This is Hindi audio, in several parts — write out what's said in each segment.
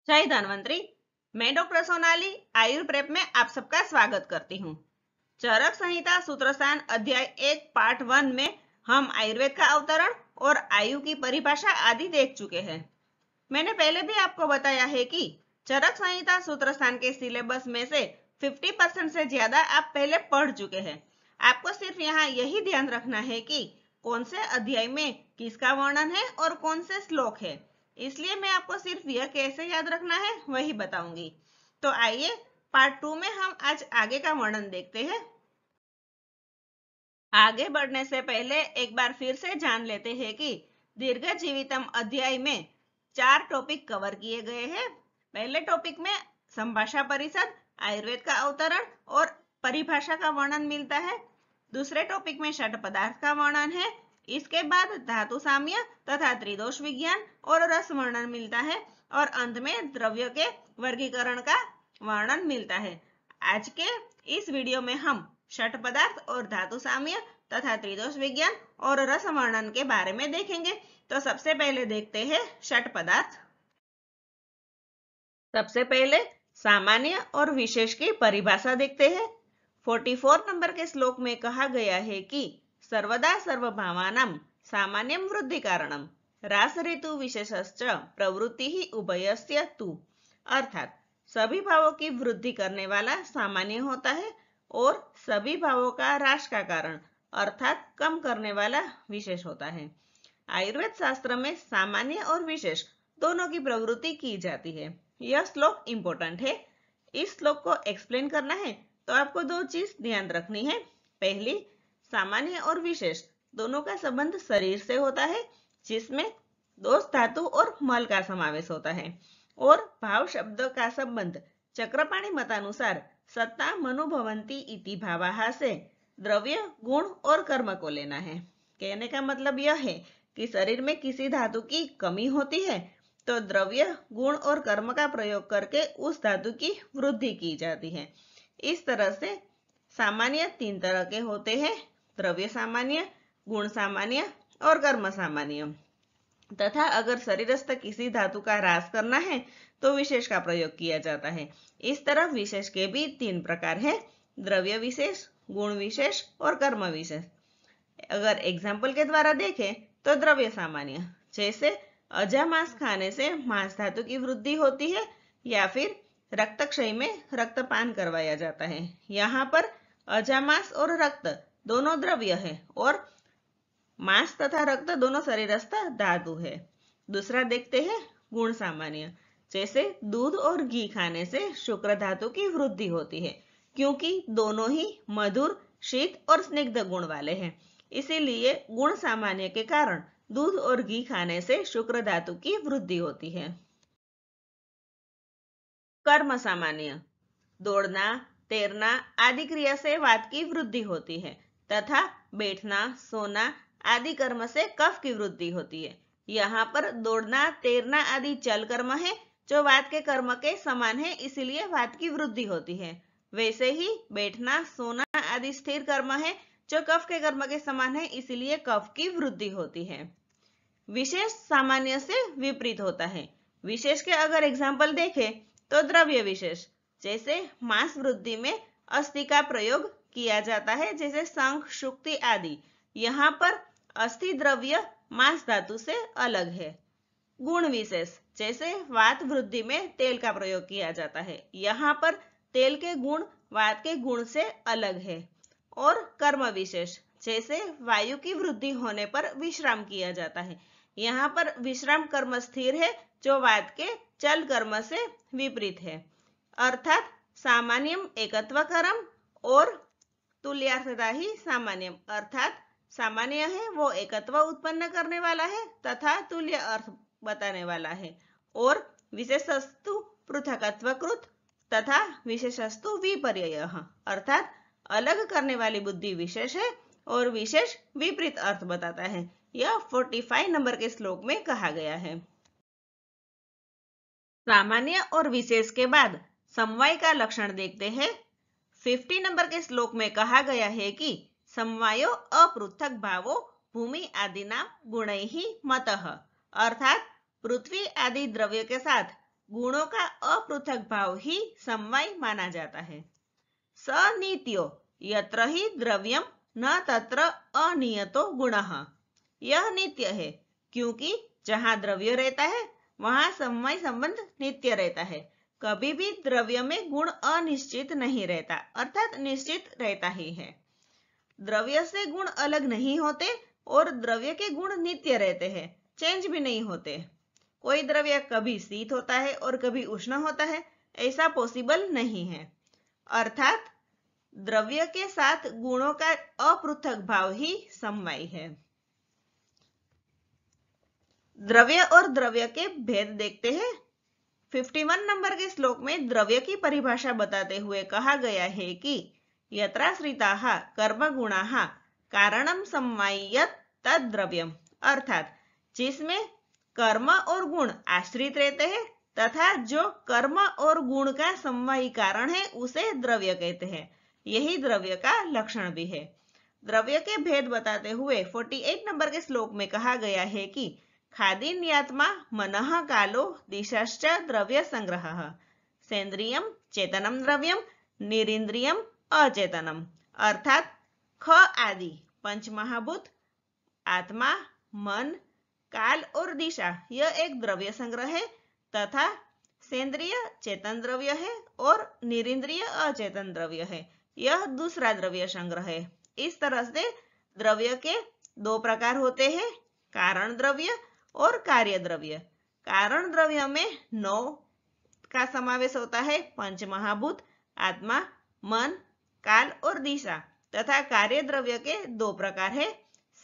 जय धन्वंतरी। मैं डॉक्टर सोनाली आयुर्प्रेप में आप सबका स्वागत करती हूँ। चरक संहिता सूत्रस्थान अध्याय 1 पार्ट 1 में हम आयुर्वेद का अवतरण और आयु की परिभाषा आदि देख चुके हैं। मैंने पहले भी आपको बताया है कि चरक संहिता सूत्रस्थान के सिलेबस में से 50% से ज्यादा आप पहले पढ़ चुके हैं। आपको सिर्फ यहाँ यही ध्यान रखना है कि कौन से अध्याय में किसका वर्णन है और कौन से श्लोक है। इसलिए मैं आपको सिर्फ यह कैसे याद रखना है वही बताऊंगी। तो आइए पार्ट 2 में हम आज आगे का वर्णन देखते हैं। आगे बढ़ने से पहले एक बार फिर से जान लेते हैं कि दीर्घ जीवितम अध्याय में 4 टॉपिक कवर किए गए हैं। पहले टॉपिक में संभाषा परिषद, आयुर्वेद का अवतरण और परिभाषा का वर्णन मिलता है। दूसरे टॉपिक में षट पदार्थ का वर्णन है। इसके बाद धातु साम्य तथा त्रिदोष विज्ञान और रस वर्णन मिलता है और अंत में द्रव्य के वर्गीकरण का वर्णन मिलता है। आज के इस वीडियो में हम षट पदार्थ और धातु साम्य तथा त्रिदोष विज्ञान और रस वर्णन के बारे में देखेंगे। तो सबसे पहले देखते हैं षट पदार्थ। सबसे पहले सामान्य और विशेष की परिभाषा देखते हैं। 44 नंबर के श्लोक में कहा गया है कि सर्वदा सर्वभावानां सामान्यं वृद्धि कारणम रास ऋतु विशेषश्च प्रवृत्ति ही उभयस्य तु, अर्थात सभी भावों की वृद्धि करने वाला सामान्य होता है और सभी भावों का ह्रास का कारण अर्थात कम करने वाला विशेष होता है। आयुर्वेद शास्त्र में सामान्य और विशेष दोनों की प्रवृत्ति की जाती है। यह श्लोक इंपॉर्टेंट है। इस श्लोक को एक्सप्लेन करना है तो आपको दो चीज ध्यान रखनी है। पहली, सामान्य और विशेष दोनों का संबंध शरीर से होता है, जिसमें दोष धातु और मल का समावेश होता है, और भाव शब्द का संबंध चक्रपाणी मतानुसार सत्ता मनुभवंती इति भावाहा से द्रव्य, गुण और कर्म को लेना है। कहने का मतलब यह है कि शरीर में किसी धातु की कमी होती है तो द्रव्य, गुण और कर्म का प्रयोग करके उस धातु की वृद्धि की जाती है। इस तरह से सामान्य 3 तरह के होते हैं: द्रव्य सामान्य, गुण सामान्य और कर्म सामान्य। तथा अगर शरीरस्थ किसी धातु का ह्रास करना है तो विशेष का प्रयोग किया जाता है। इस तरह विशेष के भी 3 प्रकार है: द्रव्य विशेष, गुण विशेष और कर्म विशेष। अगर एग्जाम्पल के द्वारा देखें तो द्रव्य सामान्य, जैसे अजामांस खाने से मांस धातु की वृद्धि होती है या फिर रक्तक्षय में रक्तपान करवाया जाता है। यहाँ पर अजामांस और रक्त दोनों द्रव्य है और मांस तथा रक्त दोनों शरीरस्थ धातु है। दूसरा देखते हैं गुण सामान्य, जैसे दूध और घी खाने से शुक्र धातु की वृद्धि होती है, क्योंकि दोनों ही मधुर, शीत और स्निग्ध गुण वाले हैं। इसीलिए गुण सामान्य के कारण दूध और घी खाने से शुक्र धातु की वृद्धि होती है। कर्म सामान्य, दौड़ना, तैरना आदि क्रिया से वात की वृद्धि होती है तथा बैठना, सोना आदि कर्म से कफ की वृद्धि होती है। यहाँ पर दौड़ना, तैरना आदि चल कर्म है जो वात के कर्म के समान है, इसीलिए वात की वृद्धि होती है। वैसे ही बैठना, सोना आदि स्थिर कर्म है जो कफ के कर्म के समान है, इसीलिए कफ की वृद्धि होती है। विशेष सामान्य से विपरीत होता है। विशेष के अगर एग्जाम्पल देखें तो द्रव्य विशेष, जैसे मांस वृद्धि में अस्थि का प्रयोग किया जाता है, जैसे शंख, शुक्ति आदि। यहाँ पर अस्थि द्रव्य मांस धातु से अलग है। गुण विशेष, जैसे वात वृद्धि में तेल का प्रयोग किया जाता है, यहाँ पर तेल के गुण वात के गुण से अलग है। और कर्म विशेष, जैसे वायु की वृद्धि होने पर विश्राम किया जाता है, यहाँ पर विश्राम कर्म स्थिर है जो वात के चल कर्म से विपरीत है। अर्थात सामान्यम एकत्व कर्म और तुल्यार्थता ही सामान्यम, अर्थात सामान्य है वो एकत्व उत्पन्न करने वाला है तथा तुल्य अर्थ बताने वाला है, और विशेषस्तु पृथकत्वकृत तथा विशेषस्तु विपर्ययः, अर्थात अलग करने वाली बुद्धि विशेष है और विशेष विपरीत अर्थ बताता है। यह 45 नंबर के श्लोक में कहा गया है। सामान्य और विशेष के बाद समवाय का लक्षण देखते हैं। 50 नंबर के श्लोक में कहा गया है कि समवायो अपृथक भावो भूमि आदि नाम गुणैहि मतः, अर्थात पृथ्वी आदि द्रव्य के साथ गुणों का अपृथक भाव ही समवाय माना जाता है। सनित्यो यत्र ही द्रव्यम न तत्र अनियतो गुणः। यह नित्य है क्योंकि जहां द्रव्य रहता है वहां समवाय संबंध नित्य रहता है। कभी भी द्रव्य में गुण अनिश्चित नहीं रहता, अर्थात निश्चित रहता ही है। द्रव्य से गुण अलग नहीं होते और द्रव्य के गुण नित्य रहते हैं, चेंज भी नहीं होते। कोई द्रव्य कभी शीत होता है और कभी उष्ण होता है, ऐसा पॉसिबल नहीं है। अर्थात द्रव्य के साथ गुणों का अपृथक भाव ही समवाय है। द्रव्य और द्रव्य के भेद देखते हैं। 51 नंबर के श्लोक में द्रव्य की परिभाषा बताते हुए कहा गया है कि यत्राश्रिताः कर्मगुणाः कारणं समवाययत् तद्द्रव्यम्, अर्थात जिसमें कर्म और गुण आश्रित रहते हैं तथा जो कर्म और गुण का समवायी कारण है उसे द्रव्य कहते हैं। यही द्रव्य का लक्षण भी है। द्रव्य के भेद बताते हुए 48 नंबर के श्लोक में कहा गया है कि खादीन्यात्मा मनः कालो दिशाश्च द्रव्य संग्रहः सेन्द्रियम चेतनम द्रव्यम निरिंद्रियम अचेतनम, अर्थात ख आदि पंच महाभूत, आत्मा, मन, काल और दिशा यह एक द्रव्य संग्रह है तथा सेंद्रिय चेतन द्रव्य है और निरिंद्रिय अचेतन द्रव्य है, यह दूसरा द्रव्य संग्रह है। इस तरह से द्रव्य के दो प्रकार होते हैं, कारण द्रव्य और कार्य द्रव्य। कारण द्रव्य में 9 का समावेश होता है, पंच महाभूत, आत्मा, मन, काल और दिशा, तथा कार्य द्रव्य के दो प्रकार है,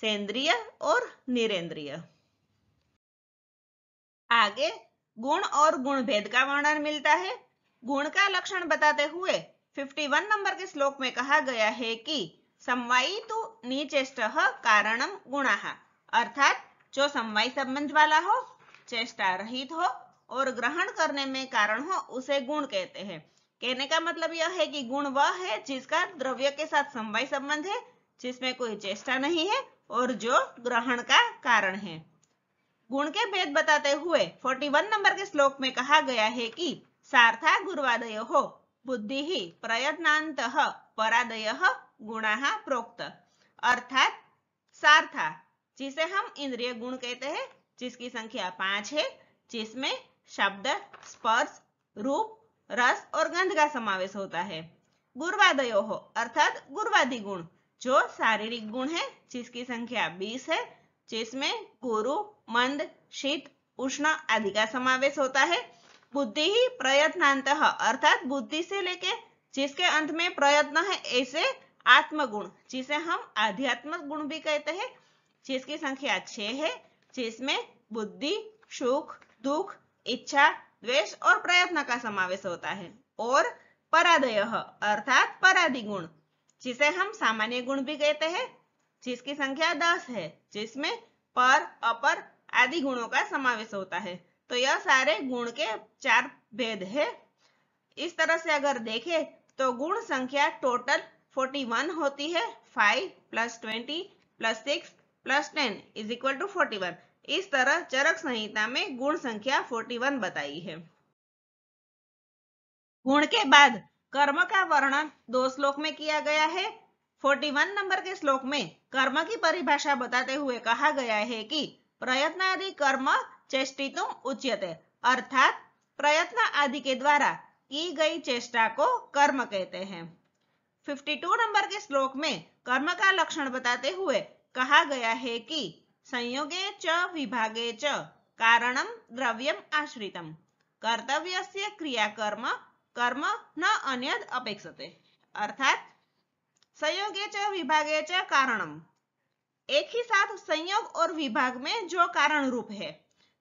सेंद्रिय और निरेंद्रिय। आगे गुण और गुण भेद का वर्णन मिलता है। गुण का लक्षण बताते हुए 51 नंबर के श्लोक में कहा गया है कि समवायी तु निचेष्टः कारणम गुणः, अर्थात जो समवाय संबंध वाला हो, चेष्टा रहित हो और ग्रहण करने में कारण हो उसे गुण कहते हैं। कहने का मतलब यह है कि गुण वह है जिसका द्रव्य के साथ समवाय संबंध है, जिसमें कोई चेष्टा नहीं है और जो ग्रहण का कारण है। गुण के भेद बताते हुए 41 नंबर के श्लोक में कहा गया है कि सार्था गुर्वादयोः बुद्धि ही प्रयत्नान्तः परादयः गुणाः प्रोक्त, अर्थात सार्था जिसे हम इंद्रिय गुण कहते हैं, जिसकी संख्या 5 है, जिसमें शब्द, स्पर्श, रूप, रस और गंध का समावेश होता है। गुर्वादयोः अर्थात गुर्वादि गुण जो शारीरिक गुण है, जिसकी संख्या 20 है, जिसमें गुरु, मंद, शीत, उष्ण आदि का समावेश होता है। बुद्धि ही प्रयत्नांतः अर्थात बुद्धि से लेके जिसके अंत में प्रयत्न है, ऐसे आत्मगुण जिसे हम आध्यात्मिक गुण भी कहते हैं, जिसकी संख्या 6 है, जिसमें बुद्धि, सुख, दुख, इच्छा, द्वेष और प्रयत्न का समावेश होता है। और परादयः अर्थात परादि गुण जिसे हम सामान्य गुण भी कहते हैं, जिसकी संख्या 10 है, जिसमें पर, अपर आदि गुणों का समावेश होता है। तो यह सारे गुण के 4 भेद है। इस तरह से अगर देखें तो गुण संख्या टोटल 41 होती है। 5 + 20 + 6 + 10 = 41। इस तरह चरक संहिता में गुण संख्या 41 बताई है। गुण के बाद कर्म का वर्णन 2 श्लोक में किया गया है। 41 नंबर के श्लोक में कर्म की परिभाषा बताते हुए कहा गया है कि प्रयत्न आदि कर्म चेष्टितुम् उच्यते, अर्थात प्रयत्न आदि के द्वारा की गई चेष्टा को कर्म कहते हैं। 52 नंबर के श्लोक में कर्म का लक्षण बताते हुए कहा गया है कि संयोगे च विभागे च कारणम द्रव्यम आश्रितम, कर्तव्यस्य क्रियाकर्म कर्म न अन्यद अपेक्षते, अर्थात संयोगे च विभागे च कारणम, एक ही साथ संयोग और विभाग में जो कारण रूप है,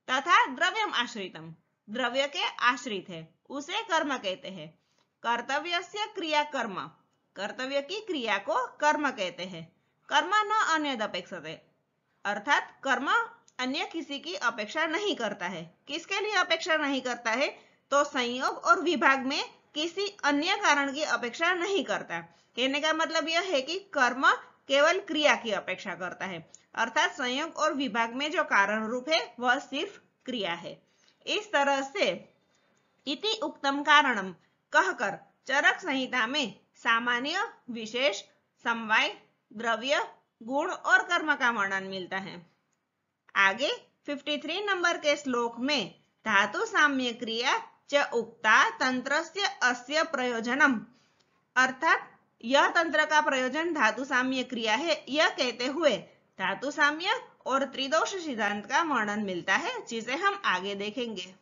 तथा द्रव्यम आश्रितम द्रव्य के आश्रित है, उसे कर्म कहते हैं। कर्तव्यस्य क्रिया कर्म कर्तव्य की क्रिया को कर्म कहते हैं। कर्म न अन्यद अपेक्षते, अर्थात कर्म अन्य किसी की अपेक्षा नहीं करता है। किसके लिए अपेक्षा नहीं करता है? तो संयोग और विभाग में किसी अन्य कारण की अपेक्षा नहीं करता। कहने का मतलब यह है कि कर्म केवल क्रिया की अपेक्षा करता है, अर्थात संयोग और विभाग में जो कारण रूप है वह सिर्फ क्रिया है। इस तरह से इति उक्तम कारणम कहकर चरक संहिता में सामान्य, विशेष, समवाय, द्रव्य, गुण और कर्म का वर्णन मिलता है। आगे 53 नंबर के श्लोक में धातु साम्य क्रिया च उक्ता तंत्रस्य अस्य प्रयोजनम, अर्थात यह तंत्र का प्रयोजन धातु साम्य क्रिया है, यह कहते हुए धातु साम्य और त्रिदोष सिद्धांत का वर्णन मिलता है, जिसे हम आगे देखेंगे।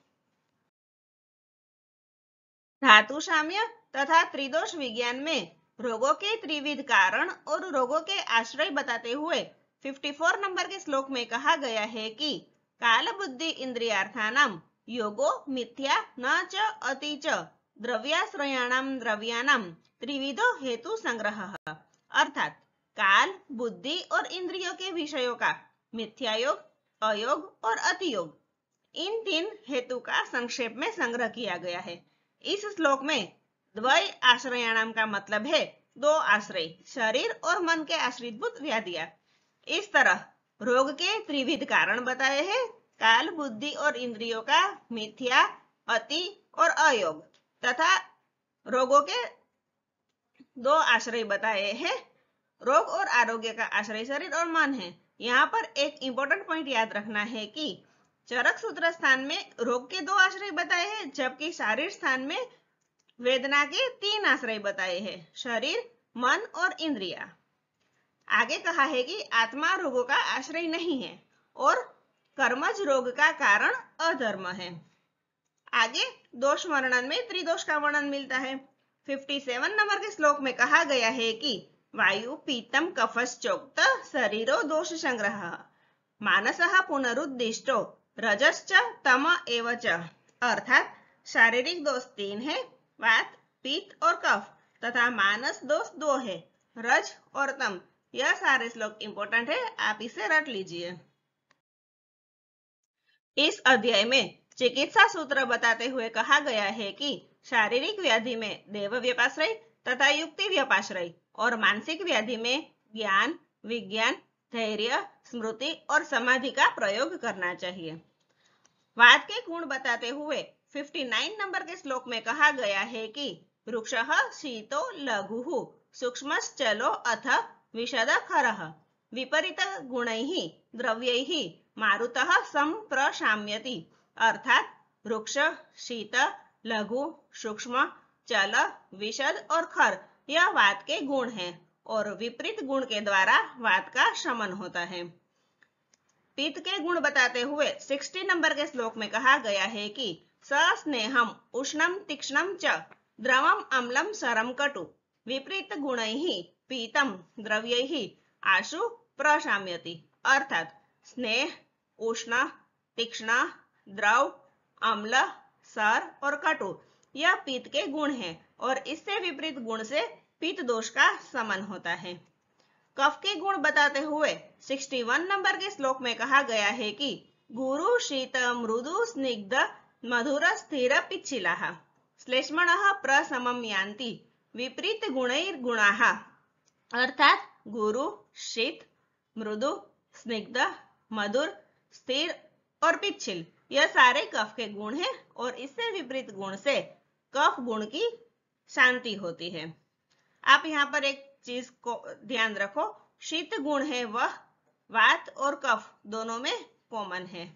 धातु साम्य तथा त्रिदोष विज्ञान में रोगों के त्रिविध कारण और रोगों के आश्रय बताते हुए 54 नंबर के श्लोक में कहा गया है कि काल बुद्धि इंद्रियार्थानाम योगो मिथ्या न च अति च द्रव्याश्रयाणाम द्रव्यानाम त्रिविधो हेतु संग्रह, अर्थात काल, बुद्धि और इंद्रियों के विषयों का मिथ्यायोग, अयोग और अतियोग, इन तीन हेतु का संक्षेप में संग्रह किया गया है। इस श्लोक में द्वय आश्रयाणाम का मतलब है दो आश्रय, शरीर और मन के आश्रितभूत व्याधियां। इस तरह रोग के त्रिविध कारण बताए हैं, काल, बुद्धि और इंद्रियों का मिथ्या, अति और अयोग, तथा रोगों के दो आश्रय बताए हैं। रोग और आरोग्य का आश्रय शरीर और मन है। यहाँ पर एक इंपॉर्टेंट पॉइंट याद रखना है कि चरक सूत्र स्थान में रोग के दो आश्रय बताए हैं, जबकि शारीर स्थान में वेदना के तीन आश्रय बताए हैं, शरीर, मन और इंद्रिया। आगे कहा है कि आत्मा रोगों का आश्रय नहीं है और कर्मज रोग का कारण अधर्म है। आगे दोष वर्णन में त्रिदोष का वर्णन मिलता है। 57 नंबर के श्लोक में कहा गया है कि वायु पीतम कफश्चोक्त शरीरो दोष संग्रह मानसः पुनरुद्दिष्टो रजश्च तम एव च, अर्थात शारीरिक दोष तीन है, वात, पित्त और कफ, तथा मानस दोष दो है, रज और तम। यह सारे श्लोक इंपॉर्टेंट है, आप इसे रट लीजिए। इस अध्याय में चिकित्सा सूत्र बताते हुए कहा गया है कि शारीरिक व्याधि में देव व्यपाश्रय तथा युक्ति व्यपाश्रय और मानसिक व्याधि में ज्ञान, विज्ञान, धैर्य, स्मृति और समाधि का प्रयोग करना चाहिए। वात के गुण बताते हुए 59 नंबर के श्लोक में कहा गया है कि वृक्षः शीतो लघुः सूक्ष्मश्चलो अथ विशद खरः विपरीत गुणैः द्रव्यैः मारुतः संप्रशाम्यति, अर्थात वृक्ष, शीत, लघु, सूक्ष्म, चल, विशद और खर यह वात के गुण हैं और विपरीत गुण के द्वारा वात का शमन होता है। पित्त के गुण बताते हुए 60 नंबर के श्लोक में कहा गया है कि सस्नेहम उष्णम तीक्ष्णम च द्रवम अम्लम सरम कटु विपरीत गुणैः पीतम द्रव्यैः आशु प्रशाम्यति, अर्थात स्नेह, उष्ण, तीक्ष्ण, द्रव, अम्ल, सर और कटु यह पित्त के गुण हैं और इससे विपरीत गुण से पित्त दोष का शमन होता है। कफ के गुण बताते हुए 61 नंबर के श्लोक में कहा गया है कि गुरु शीत मृदु स्निग्ध मधुर स्थिर पिच्छिलाः श्लेष्मणः प्रशमं यान्ति विपरीत गुणैर्गुणाः, अर्थात गुरु, शीत, मृदु, स्निग्ध, मधुर, स्थिर और पिच्छिल यह सारे कफ के गुण हैं और इससे विपरीत गुण से कफ गुण की शांति होती है। आप यहाँ पर एक चीज को ध्यान रखो, शीत गुण है वह वात और कफ दोनों में कॉमन है।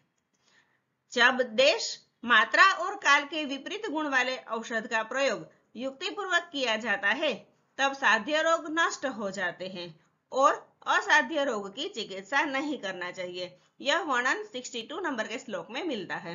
जब देश, मात्रा और काल के विपरीत गुण वाले औषध का प्रयोग युक्ति पूर्वक किया जाता है तब साध्य रोग नष्ट हो जाते हैं और असाध्य रोग की चिकित्सा नहीं करना चाहिए। यह वर्णन 62 नंबर के श्लोक में मिलता है।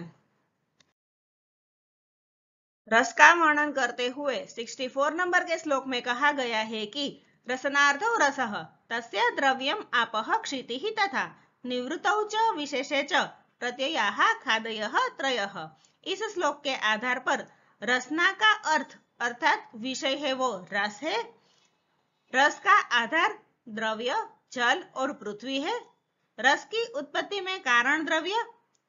रस का वर्णन करते हुए 64 नंबर के श्लोक में कहा गया है कि रसनार्धो रसः तस्य द्रव्यम आपः क्षितिः तथा निवृत्तौ च विशेषे च प्रत्ययाः खादयः त्रयः। इस श्लोक के आधार पर रसना का अर्थ अर्थात विषय है वो रस है। रस का आधार द्रव्य, जल और पृथ्वी है। रस की उत्पत्ति में कारण द्रव्य,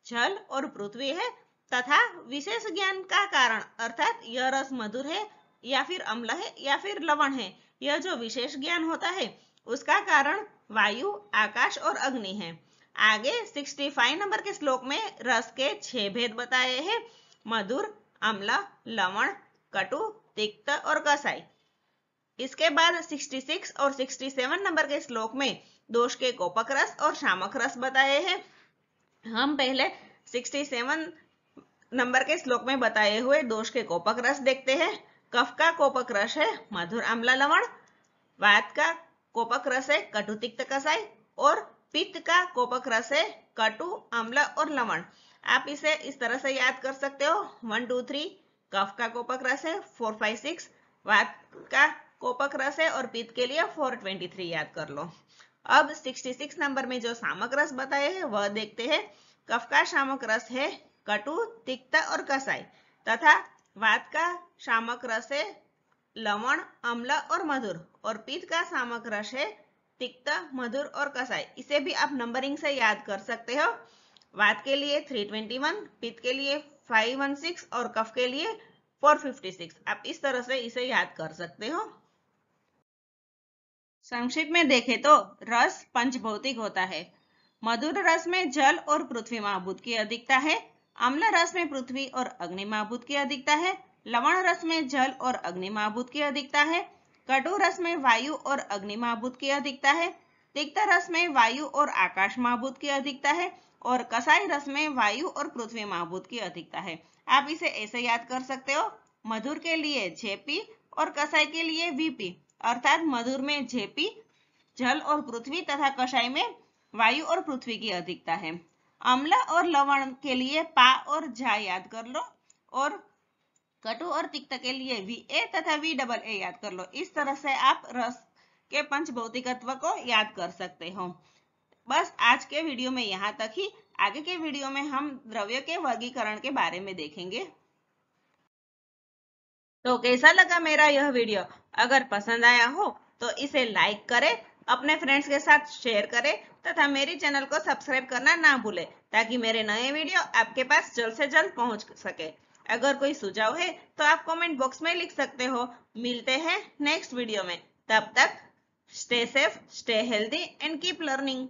जल और पृथ्वी है तथा विशेष ज्ञान का कारण अर्थात यह रस मधुर है या फिर अम्ल है या फिर लवण है, यह जो विशेष ज्ञान होता है उसका कारण वायु, आकाश और अग्नि है। आगे 65 नंबर के श्लोक में रस के 6 भेद बताए हैं, मधुर, अम्ल, लवण, कटु, तिक्त और कसाई। इसके बाद 66 और 67 नंबर के श्लोक में दोष के कोपक रस और शामक रस बताए हैं। हम पहले 67 नंबर के श्लोक में बताए हुए दोष के कोपक रस देखते हैं। कफ का कोपक रस है मधुर अम्ल लवण, वात का कोपक रस है कटु तिक्त कसाई और पित्त का कोपक रस है कटु अम्ल और लवण। आप इसे इस तरह से याद कर सकते हो 1 2 3। कफ का कोपक रस है 4 5 6, वात का कोपक रस है और पित्त के लिए 4 23 याद कर लो। अब 66 नंबर में जो शामक रस बताए हैं वह देखते हैं। कफ का शामक रस है कटु तिक्त और कसाई तथा वात का शामक रस है लवण अम्ल और मधुर और पित्त का शामक रस है तिक्त मधुर और कसाई। इसे भी आप नंबरिंग से याद कर सकते हो। वात के लिए 321, पित्त के लिए 516 और कफ के लिए 456। आप इस तरह से इसे याद कर सकते हो। संक्षिप्त में देखें तो रस पंचभौतिक होता है। मधुर रस में जल और पृथ्वी महाभूत की अधिकता है। अम्ल रस में पृथ्वी और अग्नि महाभूत की अधिकता है। लवण रस में जल और अग्नि महाभूत की अधिकता है। कटु रस में वायु और अग्नि महाभूत की अधिकता है। तिक्त रस में वायु और आकाश महाभूत की अधिकता है और कसाई रस में वायु और पृथ्वी महाभूत की अधिकता है। आप इसे ऐसे याद कर सकते हो, मधुर के लिए जेपी और कसाई के लिए वीपी, अर्थात मधुर में जेपी जल और पृथ्वी तथा कसाई में वायु और पृथ्वी की अधिकता है। अम्ल और लवण के लिए पा और झा याद कर लो और कटु और तिक्त के लिए वी ए तथा वी डबल ए याद कर लो। इस तरह से आप रस के पंचभौतिकत्व को याद कर सकते हो। बस आज के वीडियो में यहाँ तक ही। आगे के वीडियो में हम द्रव्य के वर्गीकरण के बारे में देखेंगे। तो कैसा लगा मेरा यह वीडियो? अगर पसंद आया हो तो इसे लाइक करें, अपने फ्रेंड्स के साथ शेयर करें तथा मेरे चैनल को सब्सक्राइब करना ना भूलें ताकि मेरे नए वीडियो आपके पास जल्द से जल्द पहुंच सके। अगर कोई सुझाव है तो आप कमेंट बॉक्स में लिख सकते हो। मिलते हैं नेक्स्ट वीडियो में। तब तक stay safe, stay healthy and keep learning.